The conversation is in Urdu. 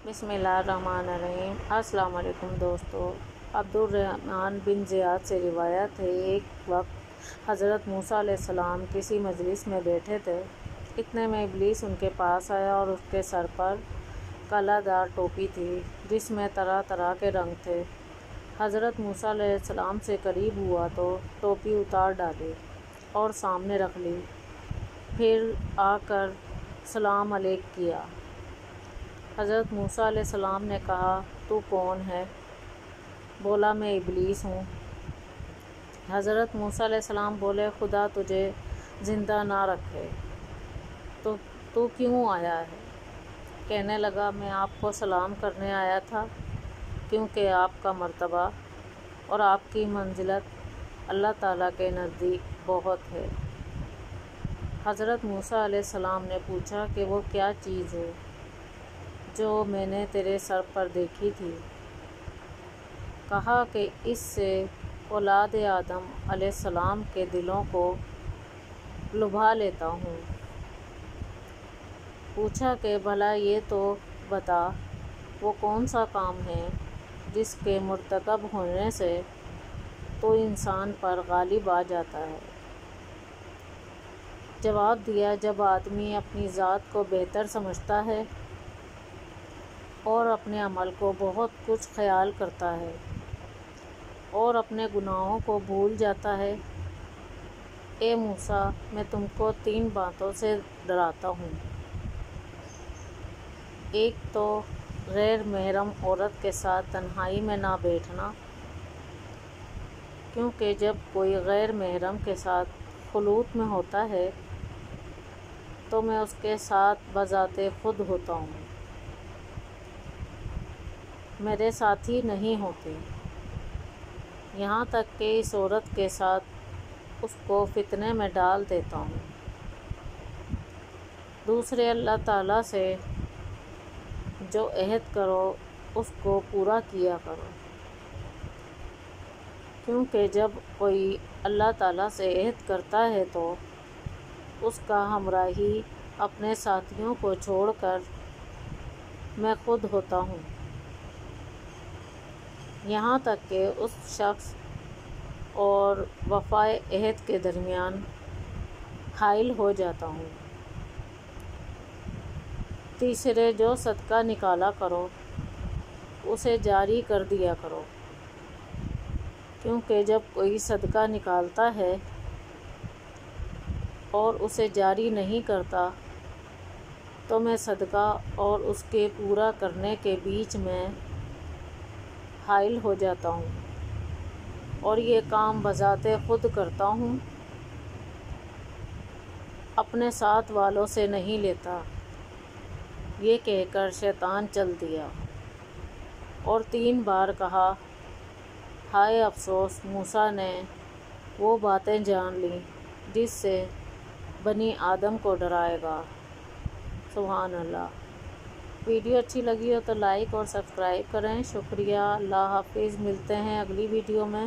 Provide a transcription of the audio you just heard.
بسم اللہ الرحمن الرحیم۔ السلام علیکم دوستو۔ عبدالرحمن بن زیاد سے روایت ہے، ایک وقت حضرت موسیٰ علیہ السلام کسی مجلس میں بیٹھے تھے۔ اتنے میں ابلیس ان کے پاس آیا اور اس کے سر پر کلہ دار ٹوپی تھی جس میں طرح طرح کے رنگ تھے۔ حضرت موسیٰ علیہ السلام سے قریب ہوا تو ٹوپی اتار ڈالی اور سامنے رکھ لی، پھر آ کر سلام علیک کیا۔ حضرت موسیٰ علیہ السلام نے کہا، تو کون ہے؟ بولا، میں ابلیس ہوں۔ حضرت موسیٰ علیہ السلام بولے، خدا تجھے زندہ نہ رکھے، تو کیوں آیا ہے؟ کہنے لگا، میں آپ کو سلام کرنے آیا تھا، کیونکہ آپ کا مرتبہ اور آپ کی منزلت اللہ تعالیٰ کے نزدیک بہت ہے۔ حضرت موسیٰ علیہ السلام نے پوچھا کہ وہ کیا چیز ہے جو میں نے تیرے سر پر دیکھی تھی؟ کہا کہ اس سے اولاد آدم علیہ السلام کے دلوں کو لبھا لیتا ہوں۔ پوچھا کہ بھلا یہ تو بتا، وہ کون سا کام ہے جس کے مرتکب ہونے سے تو انسان پر غالب آ جاتا ہے؟ جواب دیا، جب آدمی اپنی ذات کو بہتر سمجھتا ہے اور اپنے عمل کو بہت کچھ خیال کرتا ہے اور اپنے گناہوں کو بھول جاتا ہے۔ اے موسیٰ، میں تم کو 3 باتوں سے ڈراتا ہوں۔ ایک تو غیر محرم عورت کے ساتھ تنہائی میں نہ بیٹھنا، کیونکہ جب کوئی غیر محرم کے ساتھ خلوت میں ہوتا ہے تو میں اس کے ساتھ بذات خود ہوتا ہوں، میرے ساتھی نہیں ہوتے، یہاں تک کہ اس عورت کے ساتھ اس کو فتنے میں ڈال دیتا ہوں۔ دوسرے، اللہ تعالیٰ سے جو عہد کرو اس کو پورا کیا کرو، کیونکہ جب کوئی اللہ تعالیٰ سے عہد کرتا ہے تو اس کا ہمراہی اپنے ساتھیوں کو چھوڑ کر میں خود ہوتا ہوں، یہاں تک کہ اس شخص اور وفائے عہد کے درمیان حائل ہو جاتا ہوں۔ تیسرے، جو صدقہ نکالا کرو اسے جاری کر دیا کرو، کیونکہ جب کوئی صدقہ نکالتا ہے اور اسے جاری نہیں کرتا تو میں صدقہ اور اس کے پورا کرنے کے بیچ میں حائل ہو جاتا ہوں اور یہ کام بذات خود کرتا ہوں، اپنے ساتھ والوں سے نہیں لیتا۔ یہ کہہ کر شیطان چل دیا اور 3 بار کہا، ہائے افسوس، موسیٰ نے وہ باتیں جان لیں جس سے بنی آدم کو ڈرائے گا۔ سبحان اللہ۔ ویڈیو اچھی لگی ہو تو لائک اور سبسکرائب کریں۔ شکریہ۔ اللہ حافظ۔ ملتے ہیں اگلی ویڈیو میں۔